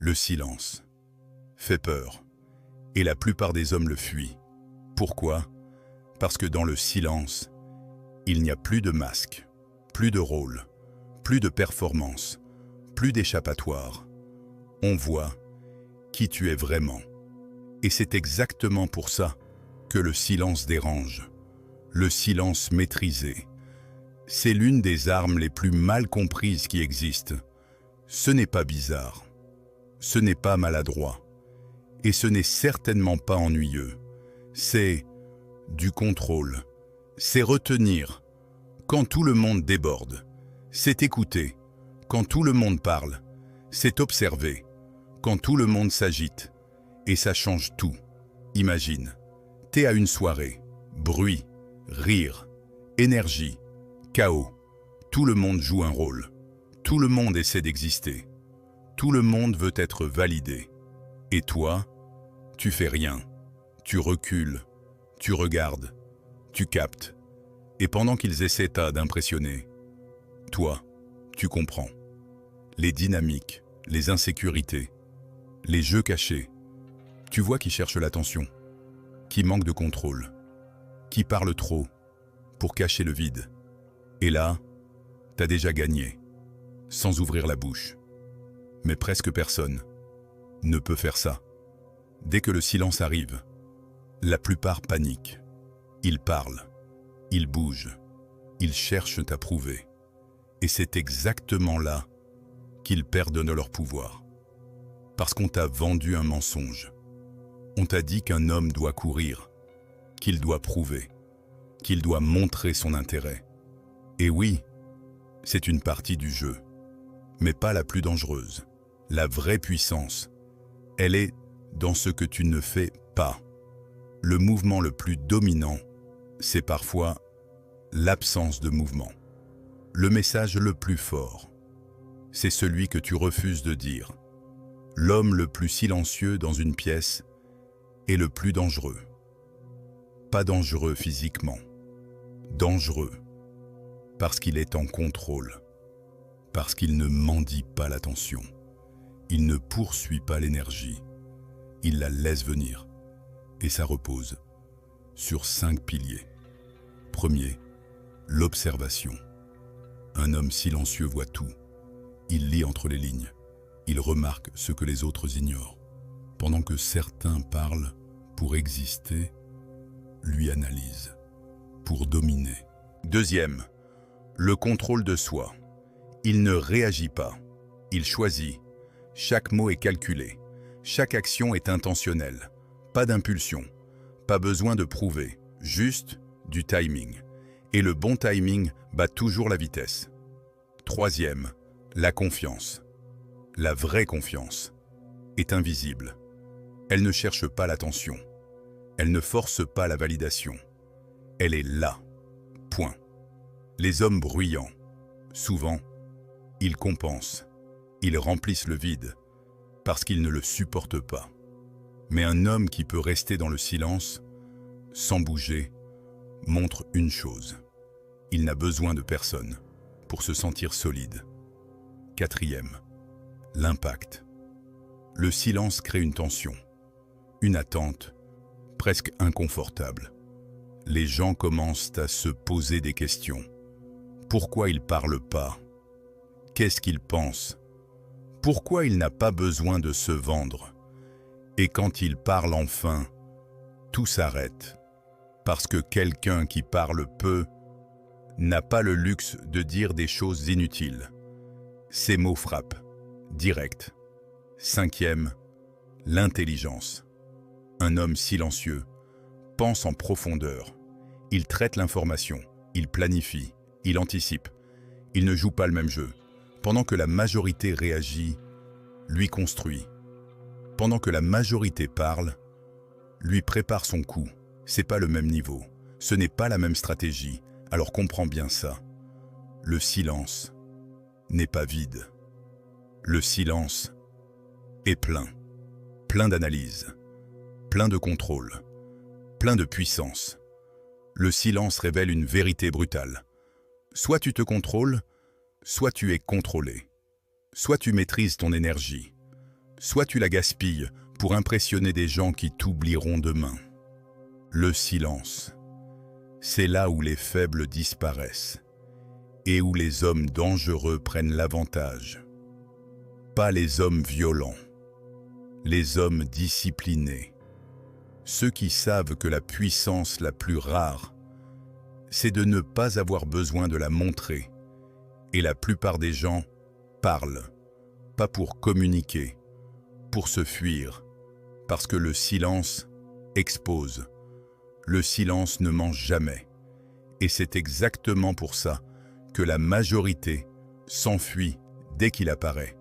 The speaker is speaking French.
Le silence fait peur, et la plupart des hommes le fuient. Pourquoi? Parce que dans le silence, il n'y a plus de masque, plus de rôle, plus de performance, plus d'échappatoire. On voit qui tu es vraiment. Et c'est exactement pour ça que le silence dérange. Le silence maîtrisé. C'est l'une des armes les plus mal comprises qui existent. Ce n'est pas bizarre. Ce n'est pas maladroit. Et ce n'est certainement pas ennuyeux. C'est du contrôle. C'est retenir quand tout le monde déborde. C'est écouter quand tout le monde parle. C'est observer quand tout le monde s'agite. Et ça change tout. Imagine, t'es à une soirée. Bruit, rire, énergie, chaos. Tout le monde joue un rôle. Tout le monde essaie d'exister. Tout le monde veut être validé. Et toi, tu fais rien. Tu recules, tu regardes, tu captes. Et pendant qu'ils essaient d'impressionner, toi, tu comprends. Les dynamiques, les insécurités, les jeux cachés. Tu vois qui cherchent l'attention, qui manquent de contrôle, qui parlent trop pour cacher le vide. Et là, t'as déjà gagné, sans ouvrir la bouche. Mais presque personne ne peut faire ça. Dès que le silence arrive, la plupart paniquent. Ils parlent, ils bougent, ils cherchent à prouver. Et c'est exactement là qu'ils perdent leur pouvoir. Parce qu'on t'a vendu un mensonge. On t'a dit qu'un homme doit courir, qu'il doit prouver, qu'il doit montrer son intérêt. Et oui, c'est une partie du jeu, mais pas la plus dangereuse. La vraie puissance, elle est dans ce que tu ne fais pas. Le mouvement le plus dominant, c'est parfois l'absence de mouvement. Le message le plus fort, c'est celui que tu refuses de dire. L'homme le plus silencieux dans une pièce est le plus dangereux. Pas dangereux physiquement, dangereux parce qu'il est en contrôle, parce qu'il ne mendie pas l'attention. Il ne poursuit pas l'énergie, il la laisse venir. Et ça repose sur 5 piliers. Premier, l'observation. Un homme silencieux voit tout. Il lit entre les lignes. Il remarque ce que les autres ignorent. Pendant que certains parlent pour exister, lui analyse pour dominer. Deuxième, le contrôle de soi. Il ne réagit pas, il choisit. Chaque mot est calculé, chaque action est intentionnelle. Pas d'impulsion, pas besoin de prouver, juste du timing. Et le bon timing bat toujours la vitesse. Troisième, la confiance. La vraie confiance est invisible. Elle ne cherche pas l'attention. Elle ne force pas la validation. Elle est là. Point. Les hommes bruyants, souvent, ils compensent. Ils remplissent le vide parce qu'ils ne le supportent pas. Mais un homme qui peut rester dans le silence, sans bouger, montre une chose. Il n'a besoin de personne pour se sentir solide. Quatrième, l'impact. Le silence crée une tension, une attente presque inconfortable. Les gens commencent à se poser des questions. Pourquoi il ne parle pas? Qu'est-ce qu'il pense? Pourquoi il n'a pas besoin de se vendre? Et quand il parle enfin, tout s'arrête. Parce que quelqu'un qui parle peu n'a pas le luxe de dire des choses inutiles. Ces mots frappent, direct. Cinquième, l'intelligence. Un homme silencieux pense en profondeur. Il traite l'information, il planifie, il anticipe. Il ne joue pas le même jeu. Pendant que la majorité réagit, lui construit. Pendant que la majorité parle, lui prépare son coup. C'est pas le même niveau. Ce n'est pas la même stratégie. Alors comprends bien ça. Le silence n'est pas vide. Le silence est plein. Plein d'analyse. Plein de contrôle. Plein de puissance. Le silence révèle une vérité brutale. Soit tu te contrôles, soit tu es contrôlé. Soit tu maîtrises ton énergie, soit tu la gaspilles pour impressionner des gens qui t'oublieront demain. Le silence, c'est là où les faibles disparaissent et où les hommes dangereux prennent l'avantage. Pas les hommes violents, les hommes disciplinés. Ceux qui savent que la puissance la plus rare, c'est de ne pas avoir besoin de la montrer. Et la plupart des gens parlent, pas pour communiquer, pour se fuir, parce que le silence expose. Le silence ne ment jamais. Et c'est exactement pour ça que la majorité s'enfuit dès qu'il apparaît.